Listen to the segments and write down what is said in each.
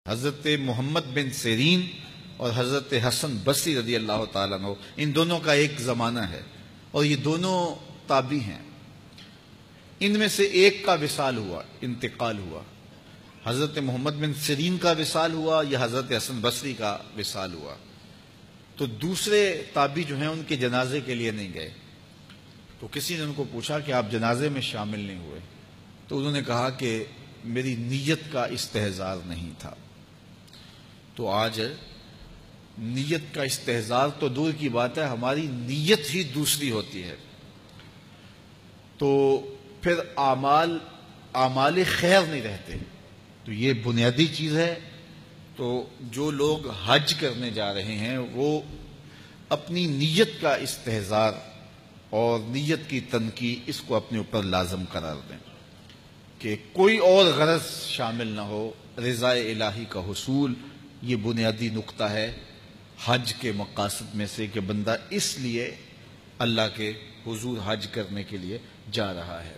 حضرت محمد بن سیرین اور حضرت حسن بصری رضی اللہ تعالیٰ عنہ، ان دونوں کا ایک زمانہ ہے اور یہ دونوں تابعی ہیں۔ ان میں سے ایک کا وصال ہوا، انتقال ہوا، حضرت محمد بن سیرین کا وصال ہوا یا حضرت حسن بصری کا وصال ہوا، تو دوسرے تابعی جو ہیں ان کے جنازے کے لیے نہیں گئے۔ تو کسی نے ان کو پوچھا کہ آپ جنازے میں شامل نہیں ہوئے، تو انہوں نے کہا کہ میری نیت کا استحضار نہیں تھا۔ تو آج نیت کا استحضار تو دور کی بات ہے، ہماری نیت ہی دوسری ہوتی ہے، تو پھر اعمال خیر نہیں رہتے۔ تو یہ بنیادی چیز ہے۔ تو جو لوگ حج کرنے جا رہے ہیں وہ اپنی نیت کا استحضار اور نیت کی تنقید اس کو اپنے اوپر لازم قرار دیں کہ کوئی اور غرض شامل نہ ہو، رضا الہی کا حصول، یہ بنیادی نقطہ ہے حج کے مقاصد میں سے کہ بندہ اس لیے اللہ کے حضور حج کرنے کے لیے جا رہا ہے۔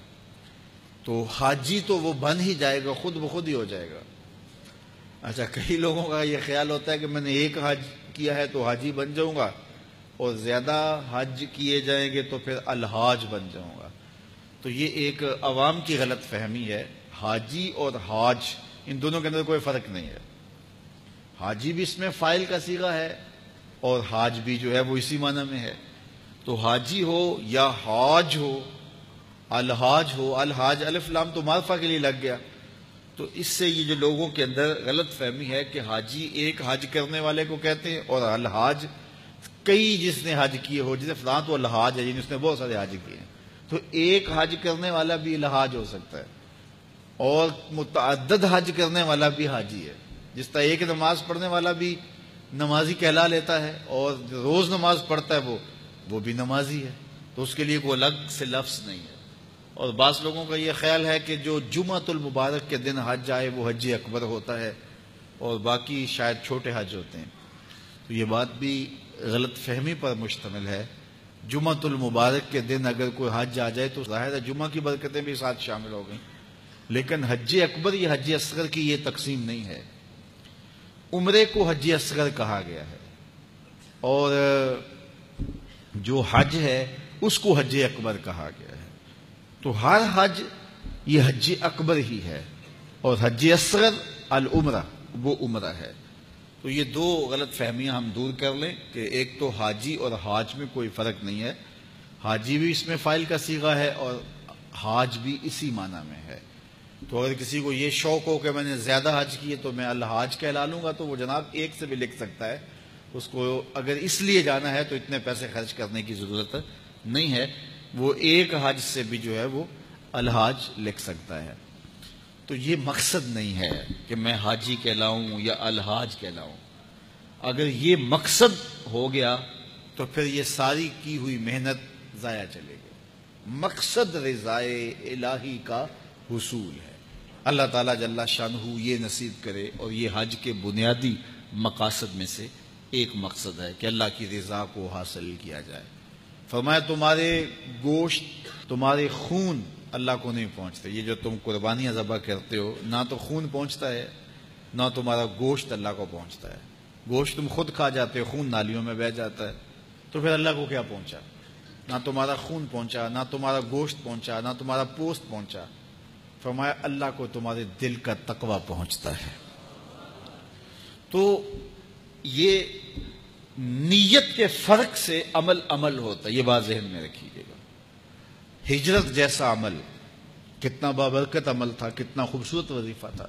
تو حاجی تو وہ بن ہی جائے گا، خود بخود ہی ہو جائے گا۔ اچھا، کئی لوگوں کا یہ خیال ہوتا ہے کہ میں نے ایک حج کیا ہے تو حاجی بن جاؤں گا، اور زیادہ حج کیے جائیں گے تو پھر الحاج بن جاؤں گا۔ تو یہ ایک عوام کی غلط فہمی ہے۔ حاجی اور حاج ان دونوں کے اندر کوئی فرق نہیں ہے۔ حاجی بھی اس میں فاعل کا صیغہ ہے اور حاج بھی جو ہے وہ اسی معنی میں ہے۔ تو حاجی ہو یا حاج ہو، الحاج ہو، الحاج الف لام تو معرفہ کے لیے لگ گیا۔ تو اس سے یہ جو لوگوں کے اندر غلط فہمی ہے کہ حاجی ایک حج کرنے والے کو کہتے ہیں اور الحاج کئی جس نے حج کیے ہو، جیسے فلاں تو الحاج ہے جن اس نے بہت سارے حج کیے ہیں۔ تو ایک حج کرنے والا بھی الحاج ہو سکتا ہے اور متعدد حج کرنے والا بھی حاجی ہے۔ جس طرح ایک نماز پڑھنے والا بھی نمازی کہلا لیتا ہے اور روز نماز پڑھتا ہے وہ بھی نمازی ہے، تو اس کے لیے کوئی الگ سے لفظ نہیں ہے۔ اور بعض لوگوں کا یہ خیال ہے کہ جو جمعۃ المبارک کے دن حج آئے وہ حج اکبر ہوتا ہے اور باقی شاید چھوٹے حج ہوتے ہیں۔ تو یہ بات بھی غلط فہمی پر مشتمل ہے۔ جمعۃ المبارک کے دن اگر کوئی حج آ جائے تو ظاہر ہے جمعہ کی برکتیں بھی ساتھ شامل ہو گئیں، لیکن حج اکبر یا حج اصغر کی یہ تقسیم نہیں ہے۔ عمرے کو حج اصغر کہا گیا ہے اور جو حج ہے اس کو حج اکبر کہا گیا ہے۔ تو ہر حج یہ حج اکبر ہی ہے اور حج اصغر العمرہ وہ عمرہ ہے۔ تو یہ دو غلط فہمیاں ہم دور کر لیں کہ ایک تو حاجی اور حاج میں کوئی فرق نہیں ہے، حاجی بھی اس میں فاعل کا صیغہ ہے اور حاج بھی اسی معنی میں ہے۔ تو اگر کسی کو یہ شوق ہو کہ میں نے زیادہ حج کیے تو میں الحاج کہلا لوں گا، تو وہ جناب ایک سے بھی لکھ سکتا ہے۔ اس کو اگر اس لیے جانا ہے تو اتنے پیسے خرچ کرنے کی ضرورت نہیں ہے، وہ ایک حج سے بھی جو ہے وہ الحاج لکھ سکتا ہے۔ تو یہ مقصد نہیں ہے کہ میں حاجی کہلاؤں یا الحاج کہلاؤں۔ اگر یہ مقصد ہو گیا تو پھر یہ ساری کی ہوئی محنت ضائع چلے گی۔ مقصد رضا الہی کا حصول ہے۔ اللہ تعالیٰ جل شانہ یہ نصیب کرے، اور یہ حج کے بنیادی مقاصد میں سے ایک مقصد ہے کہ اللہ کی رضا کو حاصل کیا جائے۔ فرمایا تمہارے گوشت، تمہارے خون اللہ کو نہیں پہنچتے۔ یہ جو تم قربانیاں ذبح کرتے ہو، نہ تو خون پہنچتا ہے نہ تمہارا گوشت اللہ کو پہنچتا ہے۔ گوشت تم خود کھا جاتے ہو، خون نالیوں میں بہہ جاتا ہے، تو پھر اللہ کو کیا پہنچا؟ نہ تمہارا خون پہنچا، نہ تمہارا گوشت پہنچا، نہ تمہارا پوست پہنچا۔ فرمایا اللہ کو تمہارے دل کا تقوی پہنچتا ہے۔ تو یہ نیت کے فرق سے عمل ہوتا ہے، یہ بات ذہن میں رکھیے گا۔ ہجرت جیسا عمل کتنا بابرکت عمل تھا، کتنا خوبصورت وظیفہ تھا،